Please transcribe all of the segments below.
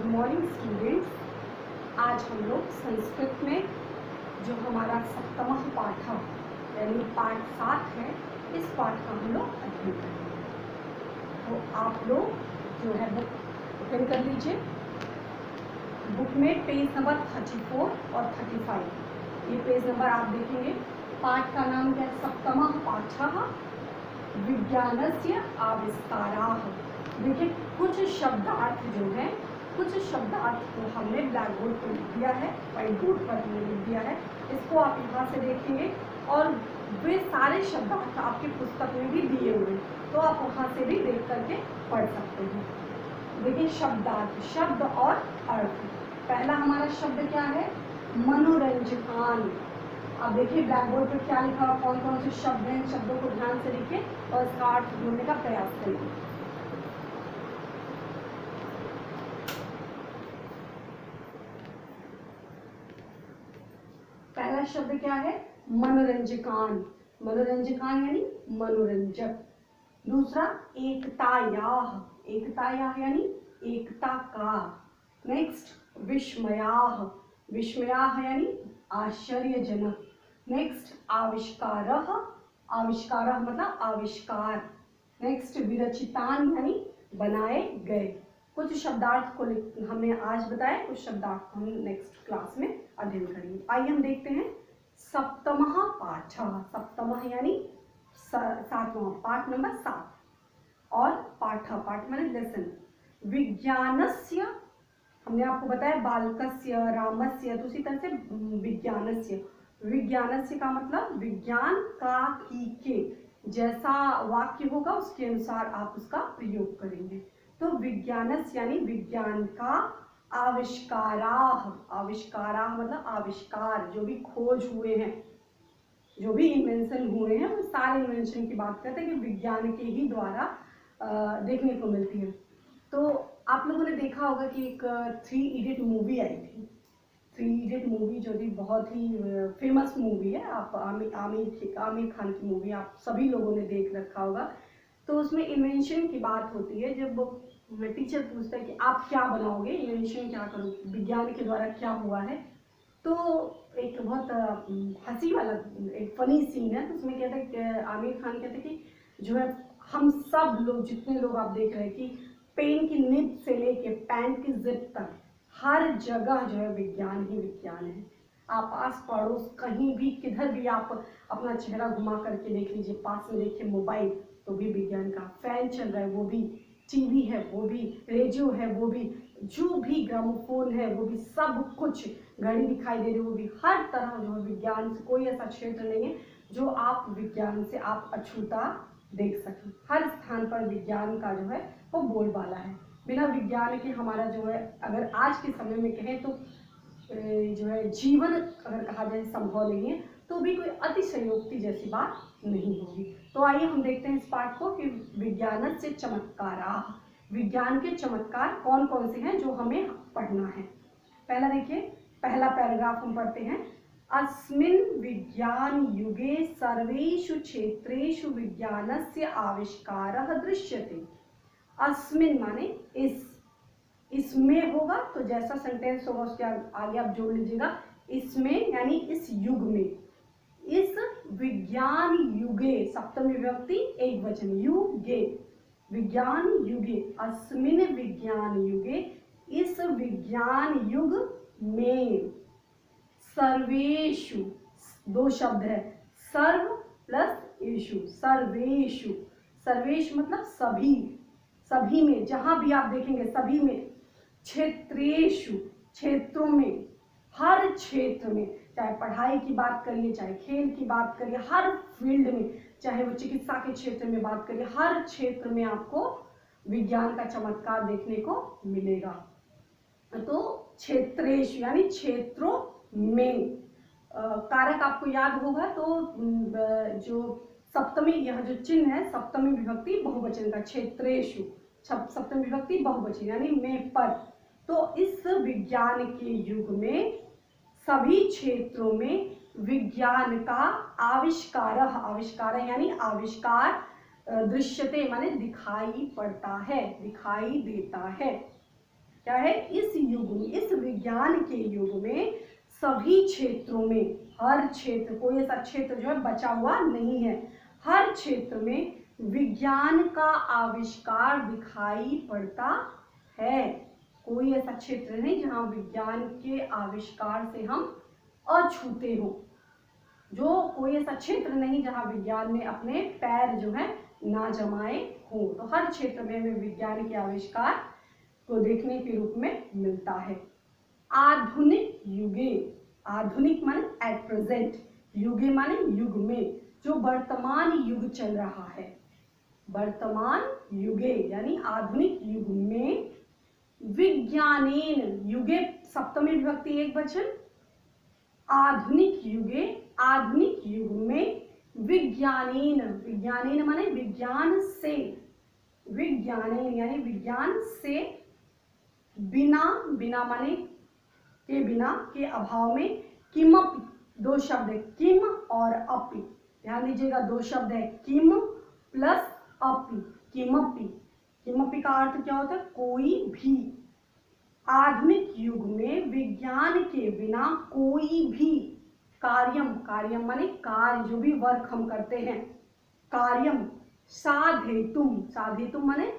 Good morning students. आज हम लोग संस्कृत में जो हमारा सप्तमः पाठ यानी पाठ 7 है, इस पाठ का हम लोग अध्ययन करेंगे। तो आप लोग जो है बुक ओपन कर लीजिए। बुक में पेज नंबर 34 और 35 ये पेज नंबर आप देखेंगे। पाठ का नाम क्या है? सप्तमः पाठः विज्ञानस्य आविष्काराः। देखिए, कुछ शब्दार्थ जो है, कुछ शब्दार्थ को हमने ब्लैक बोर्ड पर लिख दिया है, व्हाइट बोर्ड पर हमने लिख दिया है। इसको आप यहाँ से देखेंगे और वे सारे शब्दार्थ आपकी पुस्तक में भी दिए हुए हैं, तो आप वहाँ से भी देख करके पढ़ सकते हैं। देखिए, शब्दार्थ, शब्द और अर्थ। पहला हमारा शब्द क्या है? मनोरंजकान। अब देखिए ब्लैक बोर्ड पर क्या लिखा हुआ, कौन कौन से शब्द हैं। शब्दों को ध्यान से लिखिए और इसका अर्थ ढूंढने का प्रयास करिए। पहला शब्द क्या है? मनोरंजकान। मनोरंजकान यानी मनोरंजक। दूसरा एकतायाह। एकतायाह यानी एकता का। नेक्स्ट विस्मयाह। विस्मयाह यानी आश्चर्यजनक। नेक्स्ट आविष्कारः। आविष्कारः मतलब आविष्कार। नेक्स्ट विरचितान यानी बनाए गए। कुछ शब्दार्थ को हमने आज बताया, कुछ शब्दार्थ को हम नेक्स्ट क्लास में अध्ययन करेंगे। आइए हम देखते हैं सप्तमः पाठः। सप्तमः यानी 7वां, पाठ नंबर 7। और पाठ, पाठ माने लेसन। विज्ञानस्य, हमने आपको बताया बालकस्य, रामस्य, तो उसी तरह से विज्ञानस्य। विज्ञानस्य का मतलब विज्ञान का के जैसा वाक्य होगा उसके अनुसार आप उसका प्रयोग करेंगे। तो विज्ञानस्य यानी विज्ञान का। आविष्काराः। आविष्काराः मतलब आविष्कार, जो भी खोज हुए हैं, जो भी इन्वेंशन हुए हैं, वो सारे इन्वेंशन की बात करते हैं कि विज्ञान के ही द्वारा देखने को मिलती है। तो आप लोगों ने देखा होगा कि एक 3 इडियट मूवी आई थी। 3 इडियट मूवी जो थी बहुत ही फेमस मूवी है। आप आमिर खान की मूवी आप सभी लोगों ने देख रखा होगा। तो उसमें इन्वेंशन की बात होती है। जब टीचर पूछता है कि आप क्या बनाओगे, इन्वेंशन क्या करोगे, विज्ञान के द्वारा क्या हुआ है, तो एक बहुत हंसी वाला एक फनी सीन है। तो उसमें कहते हैं कि आमिर खान कहते हैं कि जो है हम सब लोग, जितने लोग आप देख रहे हैं कि पेन की निब से लेके पैंट की जिप तक हर जगह जो है विज्ञान ही विज्ञान है। आप आस पड़ोस कहीं भी किधर भी आप अपना चेहरा घुमा करके देख लीजिए, पास में देखिए मोबाइल तो भी विज्ञान का, फैन चल रहा है वो भी, टीवी है वो भी, रेडियो है वो भी, जो भी ग्रामोफोन है वो भी, सब कुछ, घड़ी दिखाई दे रही है वो भी, हर तरह जो है विज्ञान से कोई ऐसा क्षेत्र नहीं है जो आप विज्ञान से आप अछूता देख सकें। हर स्थान पर विज्ञान का जो है वो बोलबाला है। बिना विज्ञान के हमारा जो है, अगर आज के समय में कहें तो जो है जीवन अगर कहा जाए संभव नहीं है, तो भी कोई अतिशयोक्ति जैसी बात नहीं होगी। तो आइए हम देखते हैं इस पाठ को कि विज्ञान से चमत्काराः। विज्ञान के चमत्कार कौन कौन से हैं जो हमें पढ़ना है। पहला देखिए, पहला पैराग्राफ हम पढ़ते हैं। अस्मिन् विज्ञान युगे सर्वेषु क्षेत्रेषु विज्ञानस्य आविष्कारः दृश्यते। अस्मिन् माने इस, इसमें होगा तो जैसा सेंटेंस होगा उसके आगे आप जोड़ लीजिएगा। इसमें यानी इस युग में, इस विज्ञान युगे, सप्तमी विभक्ति एक वचन, युगे, विज्ञान युगे, अस्मिन् विज्ञान युगे, इस विज्ञान युग में, सर्वेषु, 2 शब्द है, सर्व प्लस एषु, सर्वेषु। सर्वेषु मतलब सभी, सभी में, जहां भी आप देखेंगे सभी में, क्षेत्रेषु क्षेत्रों में, हर क्षेत्र में, चाहे पढ़ाई की बात करिए, चाहे खेल की बात करिए, हर फील्ड में, चाहे वो चिकित्सा के क्षेत्र में बात करिए, हर क्षेत्र में आपको विज्ञान का चमत्कार देखने को मिलेगा। तो क्षेत्रेषु यानी क्षेत्रों में, कारक आपको याद होगा तो जो सप्तमी, यह जो चिन्ह है सप्तमी विभक्ति बहुवचन का, क्षेत्रेषु सप्तमी विभक्ति बहुवचन यानी में पर। तो इस विज्ञान के युग में सभी क्षेत्रों में विज्ञान का आविष्कारः, आविष्कार यानी आविष्कार, दृश्यते माने दिखाई पड़ता है, दिखाई देता है। क्या है, इस युग में, इस विज्ञान के युग में सभी क्षेत्रों में, हर क्षेत्र, कोई ऐसा क्षेत्र जो है बचा हुआ नहीं है, हर क्षेत्र में विज्ञान का आविष्कार दिखाई पड़ता है। कोई ऐसा क्षेत्र नहीं जहां विज्ञान के आविष्कार से हम अछूते हो, जो कोई ऐसा क्षेत्र नहीं जहां विज्ञान ने अपने पैर जो है ना जमाए हो। तो हर क्षेत्र में हमें विज्ञान के आविष्कार को देखने के रूप में मिलता है। आधुनिक युगे, आधुनिक माने एट प्रेजेंट, युगे माने युग में, जो वर्तमान युग चल रहा है, वर्तमान युगे यानी आधुनिक युग में विज्ञानेन, युगे सप्तमी विभक्ति एक वचन, आधुनिक युगे, आधुनिक युग में विज्ञानेन, विज्ञानेन माने विज्ञान से, विज्ञानेन यानी विज्ञान से, बिना, बिना माने के बिना, के अभाव में, किमपि, दो शब्द है किम और अपि, ध्यान दीजिएगा दो शब्द है किम प्लस अपि, किमपि, किमपि का अर्थ क्या होता है, कोई भी। आधुनिक युग में विज्ञान के बिना कोई भी कार्यम, कार्यम माने कार्य, जो भी वर्क हम करते हैं, कार्यम, साधेतुम, साधेतुम माने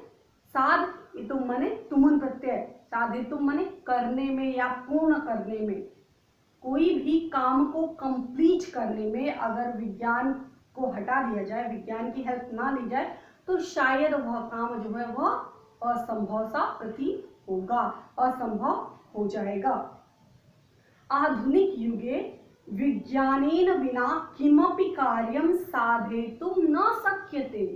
साधेतुम माने तुमुन प्रत्यय, साधेतुम माने करने में या पूर्ण करने में, कोई भी काम को कंप्लीट करने में अगर विज्ञान को हटा दिया जाए, विज्ञान की हेल्प ना ली जाए, तो शायद वह काम जो है वह असंभव सा प्रतीत होगा, असंभव हो जाएगा। आधुनिक युगे विज्ञानेन बिना किमपि कार्यम साधयितुं न शक्यते,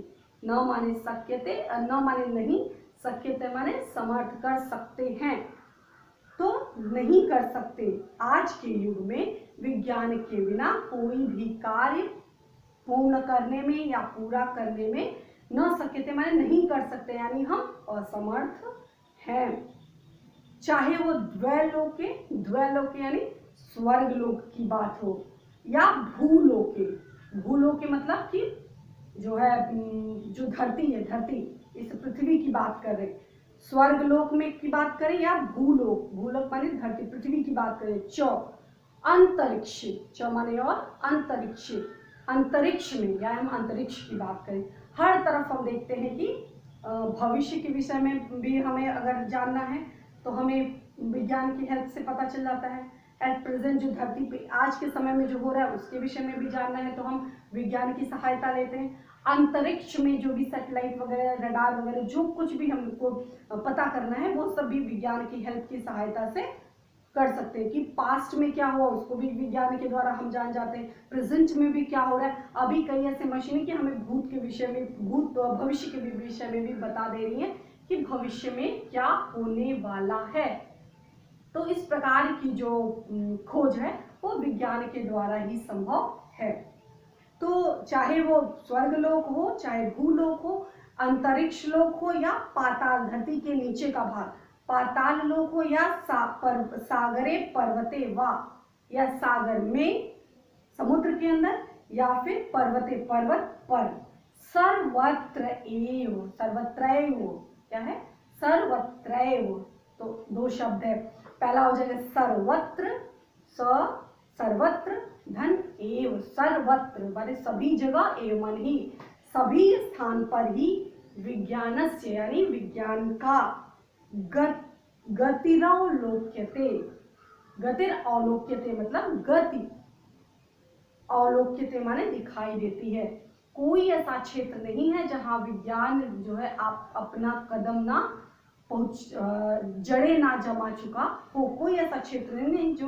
न माने शक्यते, न माने नहीं, शक्यते माने समर्थ कर सकते हैं, तो नहीं कर सकते। आज के युग में विज्ञान के बिना कोई भी कार्य पूर्ण करने में या पूरा करने में न शक्यते माने नहीं कर सकते, यानी हम असमर्थ हैं। चाहे वो द्वैलोके, द्वैलोके यानी स्वर्ग लोक की बात हो, या भूलोके, भूलोके मतलब कि जो है, जो धरती है, धरती, इस पृथ्वी की बात कर रहे, स्वर्ग लोक में की बात करें या भूलोक, भूलोक माने धरती, पृथ्वी की बात करें। च अंतरिक्ष, च माने और अंतरिक्ष, अंतरिक्ष में या हम अंतरिक्ष की बात करें, हर तरफ हम देखते हैं कि भविष्य के विषय में भी हमें अगर जानना है तो हमें विज्ञान की हेल्प से पता चल जाता है। एट प्रेजेंट जो धरती पे आज के समय में जो हो रहा है उसके विषय में भी जानना है तो हम विज्ञान की सहायता लेते हैं। अंतरिक्ष में जो भी सैटेलाइट वगैरह, रडार वगैरह, जो कुछ भी हमको पता करना है वो सब भी विज्ञान की हेल्प की सहायता से कर सकते हैं। कि पास्ट में क्या हुआ उसको भी विज्ञान के द्वारा हम जान जाते हैं, प्रेजेंट में भी क्या हो रहा है। अभी कई ऐसे मशीनें कि हमें भूत के विषय में, भूत भविष्य के विषय में भी बता दे रही हैं कि भविष्य में क्या होने वाला है। तो इस प्रकार की जो खोज है वो विज्ञान के द्वारा ही संभव है। तो चाहे वो स्वर्गलोक हो, चाहे भूलोक हो, अंतरिक्ष लोक हो या पाताल, धरती के नीचे का भाग, पाताल लोक हो या सागरे पर्वते वा, या सागर में, समुद्र के अंदर, या फिर पर्वते, पर्वत पर, सर्वत्र एव, सर्वत्रैव, क्या है, सर्वत्रैव, तो दो शब्द है, पहला हो जाएगा सर्वत्र, सर्वत्र, धन एव, सर्वत्र माने सभी जगह, एवं ही सभी स्थान पर ही, विज्ञानस्य यानी विज्ञान का, गतिरवलोक्यते, गतिर अवलोक्यते मतलब गति, अवलोक्यते माने दिखाई देती है। कोई ऐसा क्षेत्र नहीं है जहां विज्ञान जो है आप अपना कदम ना पहुंच, जड़े ना जमा चुका हो। कोई ऐसा क्षेत्र नहीं जो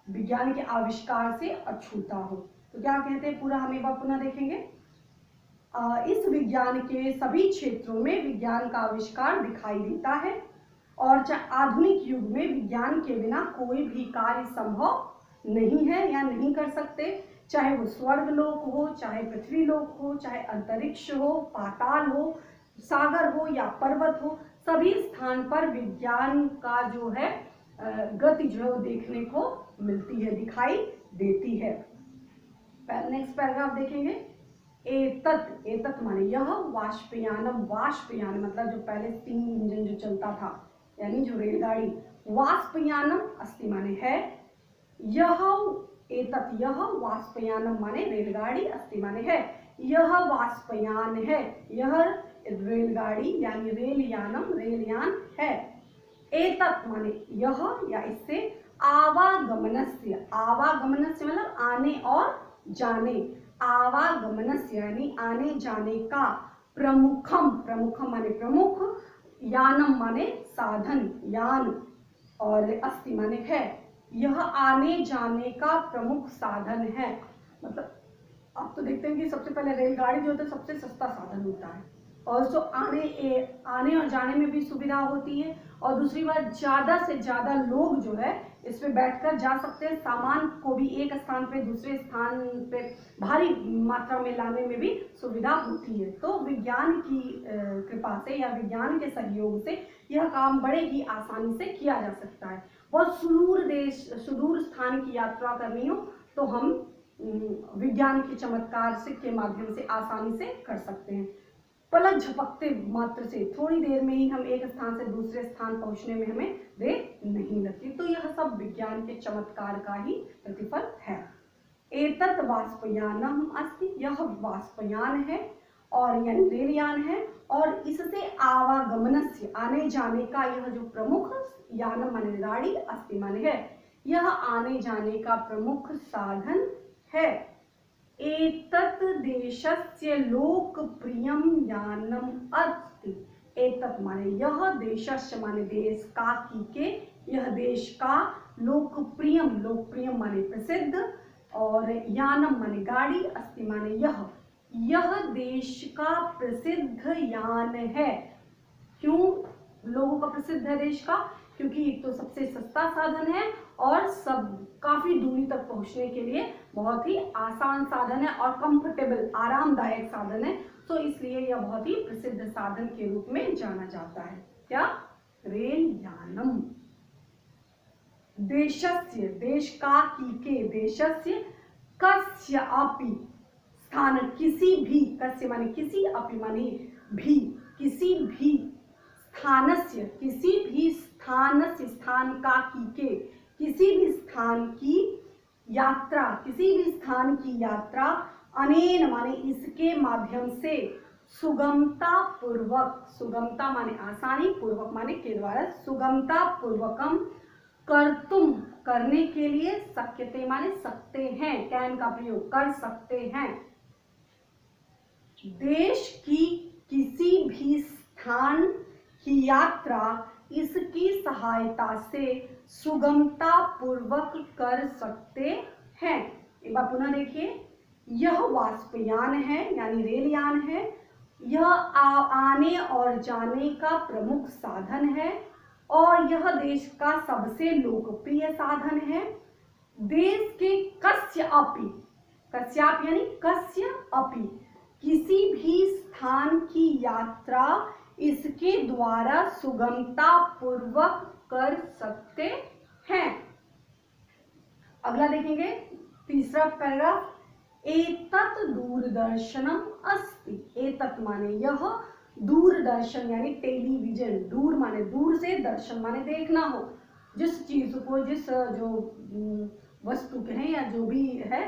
विज्ञान के आविष्कार से अछूता हो। तो क्या कहते हैं, पूरा हम एक बार पुनः देखेंगे। इस विज्ञान के सभी क्षेत्रों में विज्ञान का आविष्कार दिखाई देता है, और आधुनिक युग में विज्ञान के बिना कोई भी कार्य संभव नहीं है या नहीं कर सकते। चाहे वो स्वर्ग लोक हो, चाहे पृथ्वी लोक हो, चाहे अंतरिक्ष हो, पाताल हो, सागर हो या पर्वत हो, सभी स्थान पर विज्ञान का जो है गति जो है वो देखने को मिलती है, दिखाई देती है। नेक्स्ट पैराग्राफ देखेंगे। एतत्, एतत् माने यह, वाष्पयानम, वाष्पयान मतलब जो पहले स्टीम इंजन जो चलता था यानी जो रेलगाड़ी, वाष्पयानम अस्ति माने है, यह एतत्, यह वाष्पयानम माने रेलगाड़ी, अस्ति माने है, यह वाष्पयान है, यह रेलगाड़ी यानी रेलयानम, रेलयान है। एतत् माने यह या इससे, आवागमनस्य, आवागमनस्य मतलब आने और जाने, आवागमनस्य यानी आने जाने का, प्रमुखम, प्रमुखम माने प्रमुख, यानम माने साधन, यान, और अस्ति माने है, यह आने जाने का प्रमुख साधन है। मतलब आप तो देखते हैं कि सबसे पहले रेलगाड़ी जो होता है सबसे सस्ता साधन होता है, और जो आने और जाने में भी सुविधा होती है, और दूसरी बात ज्यादा से ज्यादा लोग जो है इस पे बैठकर जा सकते हैं, सामान को भी एक स्थान पे दूसरे स्थान पे भारी मात्रा में लाने में भी सुविधा होती है। तो विज्ञान की कृपा से या विज्ञान के सहयोग से यह काम बड़े ही आसानी से किया जा सकता है। बहुत सुदूर स्थान की यात्रा करनी हो तो हम विज्ञान के चमत्कार से के माध्यम से आसानी से कर सकते हैं। पलक झपकते मात्र से थोड़ी देर में ही हम एक स्थान से दूसरे स्थान पहुंचने में हमें देर नहीं लगती। तो यह सब विज्ञान के चमत्कार का ही प्रतिफल है। एतत् वाष्पयानम अस्ति, यह वाष्पयान है और यानी रेलयान है, और इससे आवागमनस्य आने जाने का यह जो प्रमुख, यानम माने गाड़ी, अस्ति माने है, यह आने जाने का प्रमुख साधन है। एतत् देशस्य लोकप्रियम यानम अस्ति, एतत् माने यह, देशस्य माने देश का, के यह देश का, लोकप्रियम, लोकप्रियम माने प्रसिद्ध, और यानम माने गाड़ी, अस्ति माने यह देश का प्रसिद्ध यान है। क्यों लोगों का प्रसिद्ध है देश का? क्योंकि एक तो सबसे सस्ता साधन है और सब काफी दूरी तक पहुंचने के लिए बहुत ही आसान साधन है और कंफर्टेबल, आरामदायक साधन है, तो इसलिए यह बहुत ही प्रसिद्ध साधन के रूप में जाना जाता है। क्या? रेल यानम। देशस्य, देश का, के, देशस्य, कस्य अपि स्थान, किसी भी, कस्य माने किसी, अपि माने भी, किसी भी स्थानस्य, किसी भी स्थानस्य, स्थान का, के, किसी भी स्थान की यात्रा, किसी भी स्थान की यात्रा, अनेन माने इसके माध्यम से, सुगमता पूर्वक, सुगमता माने आसानी, पूर्वक माने के द्वारा, सुगमता पूर्वकम, कर्तुम करने के लिए, शक्यते माने सकते हैं, कैन का प्रयोग, कर सकते हैं, देश की किसी भी स्थान की यात्रा इसकी सहायता से सुगमता पूर्वक कर सकते हैं। एक बार पुनः देखिए, यह वाष्पयान है यानी रेलयान है, यह आने और जाने का प्रमुख साधन है, और यह देश का सबसे लोकप्रिय साधन है। देश के कस्य अपि, कस्यापि यानी कस्य अपि, किसी भी स्थान की यात्रा इसके द्वारा सुगमता पूर्वक कर सकते हैं। अगला देखेंगे, तीसरा पैराग्राफ, एतत् दूरदर्शनम अस्ति, एतत् माने यह, दूरदर्शन यानी टेलीविजन, दूर माने दूर से, दर्शन माने देखना हो, जिस चीज को, जिस जो वस्तु कहें या जो भी है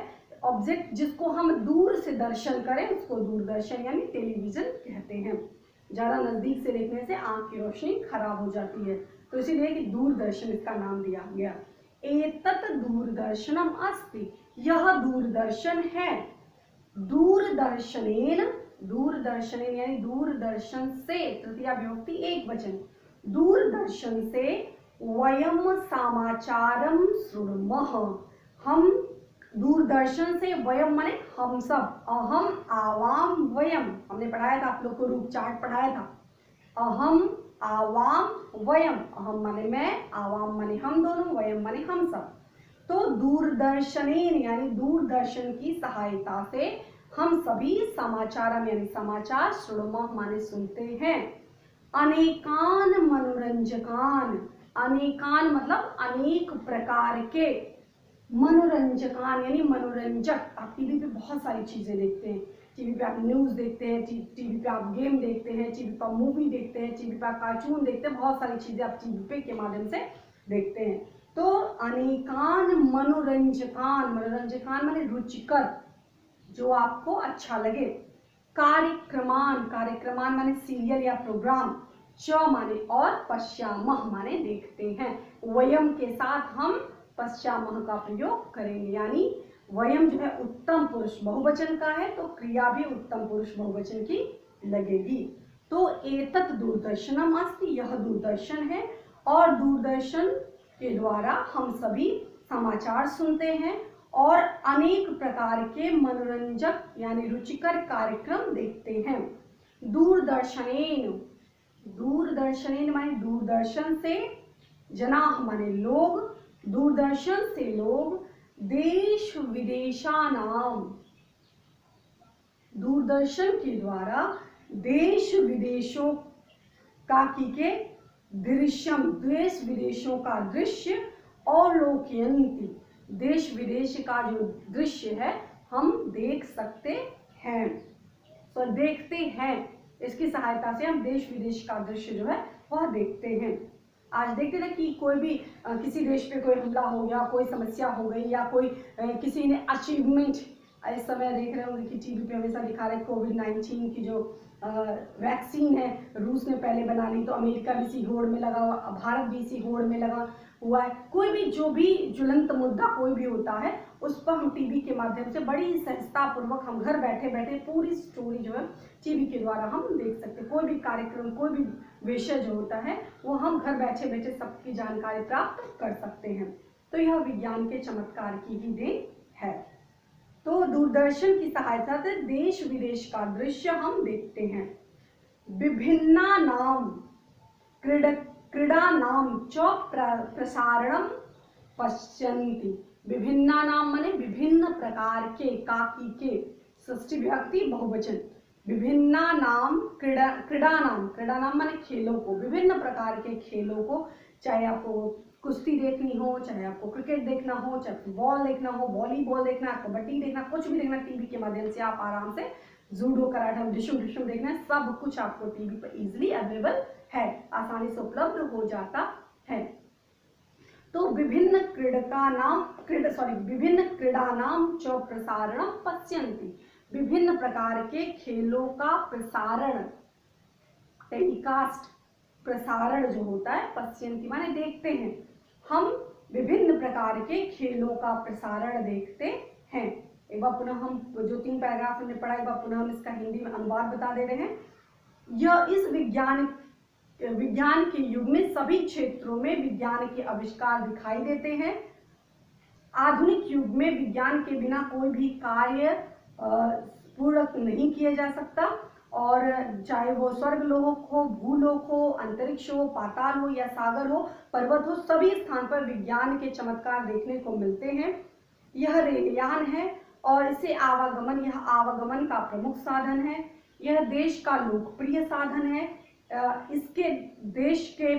ऑब्जेक्ट, जिसको हम दूर से दर्शन करें उसको दूरदर्शन यानी टेलीविजन कहते हैं। ज्यादा नजदीक से देखने से आंख की रोशनी खराब हो जाती है, तो इसीलिए कि दूरदर्शन इसका नाम दिया गया। एतत् दूरदर्शनम अस्ति, यह दूरदर्शन है। दूरदर्शनेन, दूरदर्शनेन यानी दूरदर्शन से, तृतीया विभक्ति एक वचन, दूरदर्शन से वयम समाचारम शृणुमः, हम दूरदर्शन से, वयम माने हम सब, अहम आवाम वयम, हमने पढ़ाया था आप लोग को, रूप चार्ट पढ़ाया था, अहम आवाम वयम, अहम माने मैं, आवाम माने हम दोनों, वयम माने हम सब। तो दूरदर्शनेन यानी दूरदर्शन की सहायता से हम सभी समाचारम यानी समाचार, श्रुणुमः माने सुनते हैं, अनेकान मनोरंजकान, अनेकान मतलब अनेक प्रकार के, मनोरंजकान यानी मनोरंजक, आप टीवी पे बहुत सारी चीजें देखते हैं, टीवी पे आप न्यूज़ देखते हैं, टीवी पे आप गेम देखते हैं, टीवी पर मूवी देखते हैं, टीवी पर कार्टून देखते हैं, बहुत सारी चीज़ें आप टीवी पे के माध्यम से देखते हैं। तो अनेकान मनोरंजकान, मनोरंजकान माने रुचिकर, जो आपको अच्छा लगे। कार्यक्रमान, कार्यक्रमान माने सीरियल या प्रोग्राम। च माने और, पश्यामह माने देखते हैं। वयम के साथ हम पश्यामह का प्रयोग करेंगे, यानी वयम जो है उत्तम पुरुष बहुवचन का है, तो क्रिया भी उत्तम पुरुष बहुवचन की लगेगी। तो एतत् दूरदर्शनम अस्ति, यह दूरदर्शन है, और दूरदर्शन के द्वारा हम सभी समाचार सुनते हैं और अनेक प्रकार के मनोरंजक यानी रुचिकर कार्यक्रम देखते हैं। दूरदर्शनेन, दूरदर्शनेन माने दूरदर्शन से, जनाः माने लोग, दूरदर्शन से लोग, देश विदेशानाम, दूरदर्शन के द्वारा देश विदेशों का के दृश्यम, देश विदेशों का दृश्य, और लोकयंती, देश विदेश का जो दृश्य है हम देख सकते हैं। तो देखते हैं, इसकी सहायता से हम देश विदेश का दृश्य जो है वह देखते हैं। आज देखते थे कि कोई भी किसी देश पे कोई हमला हो गया, कोई समस्या हो गई, या कोई किसी ने अचीवमेंट, इस समय देख रहे होंगे कि टीवी पे हमेशा दिखा रहे कोविड-19 की जो वैक्सीन है, रूस ने पहले बना ली, तो अमेरिका भी इसी होड़ में लगा हुआ, भारत भी इसी होड़ में लगा हुआ है। कोई भी जो भी ज्वलंत मुद्दा कोई भी होता है, उस पर हम टीवी के माध्यम से बड़ी सहजता पूर्वक हम घर बैठे बैठे पूरी स्टोरी जो है टीवी के द्वारा हम देख सकते हैं। कोई भी कार्यक्रम, कोई भी विषय जो होता है वो हम घर बैठे बैठे सबकी जानकारी प्राप्त कर सकते हैं। तो यह विज्ञान के चमत्कार की ही देन है। तो दूरदर्शन की सहायता से देश विदेश का दृश्य हम देखते हैं। विभिन्ना नाम क्रीड़ा नाम च प्रसारणम पश्यन्ति, विभिन्ना नाम माने विभिन्न प्रकार के, काकी के, षष्ठी विभक्ति बहुवचन। विभिन्ना नाम क्रीड़ा नाम माने खेलों को, विभिन्न प्रकार के खेलों को, चाहे आपको कुश्ती देखनी हो, चाहे आपको क्रिकेट देखना हो, चाहे फुटबॉल देखना हो, वॉलीबॉल देखना, कबड्डी देखना, कुछ भी देखना, टीवी के माध्यम से आप आराम से जूडो, कराटे, डिशुम देखना है, सब कुछ आपको टीवी पर इजीली अवेलेबल है, आसानी से उपलब्ध हो जाता है। तो विभिन्न क्रीड़ा नाम च प्रसारणम पश्यन्ति, विभिन्न प्रकार के खेलों का प्रसारण, टेलीकास्ट, प्रसारण जो होता है, पश्यन्ति माने देखते हैं, हम विभिन्न प्रकार के खेलों का प्रसारण देखते हैं। एक बार पुनः हम जो 3 पैराग्राफ हमने पढ़ा, एक बार पुनः हम इसका हिंदी में अनुवाद बता दे रहे हैं। यह इस विज्ञान के युग में सभी क्षेत्रों में विज्ञान के आविष्कार दिखाई देते हैं। आधुनिक युग में विज्ञान के बिना कोई भी कार्य पूर्ण नहीं किया जा सकता, और चाहे वो स्वर्गलोक हो, भूलोक हो, अंतरिक्ष हो, पाताल हो, या सागर हो, पर्वत हो, सभी स्थान पर विज्ञान के चमत्कार देखने को मिलते हैं। यह रेलयान है और इसे यह आवागमन का प्रमुख साधन है। यह देश का लोकप्रिय साधन है। इसके देश के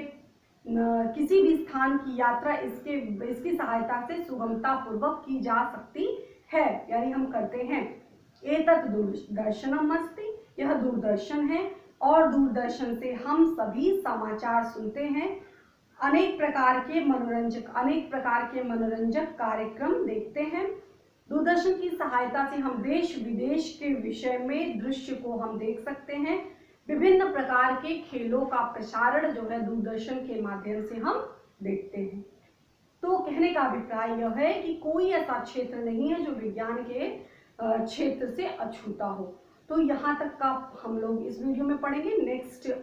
किसी भी स्थान की यात्रा इसकी सहायता से सुगमता पूर्वक की जा सकती है, यानी हम करते हैं। एतत् दूरदर्शनम अस्ति, यह दूरदर्शन है, और दूरदर्शन से हम सभी समाचार सुनते हैं, अनेक प्रकार के मनोरंजक कार्यक्रम देखते हैं। दूरदर्शन की सहायता से हम देश विदेश के विषय में दृश्य को हम देख सकते हैं। विभिन्न प्रकार के खेलों का प्रसारण जो है दूरदर्शन के माध्यम से हम देखते हैं। तो कहने का अभिप्राय यह है कि कोई ऐसा क्षेत्र नहीं है जो विज्ञान के क्षेत्र से अछूता हो। तो यहाँ तक का हम लोग इस वीडियो में पढ़ेंगे,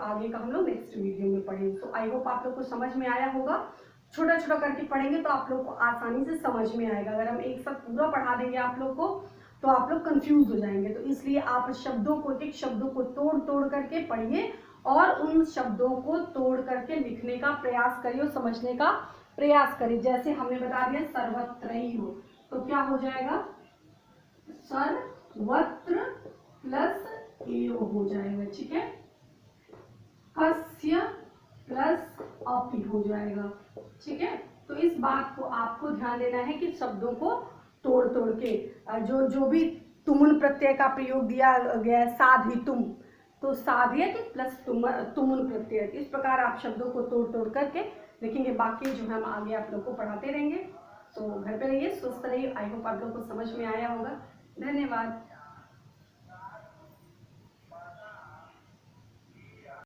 आगे का हम लोग नेक्स्ट वीडियो में पढ़ेंगे। तो आई होप आप लोग को समझ में आया होगा। छोटा छोटा करके पढ़ेंगे तो आप लोग को आसानी से समझ में आएगा। अगर हम एक साथ पूरा पढ़ा देंगे आप लोग को तो आप लोग कंफ्यूज हो जाएंगे। तो इसलिए आप एक शब्दों को तोड़ करके पढ़िए और उन शब्दों को तोड़ करके लिखने का प्रयास करिए और समझने का प्रयास करिए। जैसे हमने बता दिया सर्वत्रैव, तो क्या हो जाएगा, सर्वत्र प्लस एव हो जाएगा, ठीक है। कस्य प्लस अपि हो जाएगा, ठीक है। तो इस बात को आपको ध्यान देना है कि शब्दों को तोड़ के जो भी तुमुन प्रत्यय का प्रयोग दिया गया है, साधितुम, तो साधियत प्लस तुमुन प्रत्यय। इस प्रकार आप शब्दों को तोड़ तोड़ करके लिखेंगे। बाकी जो हम आगे आप लोग को पढ़ाते रहेंगे। तो घर पे रहिए, स्वस्थ रहिए। आई होप आप लोग को समझ में आया होगा। धन्यवाद।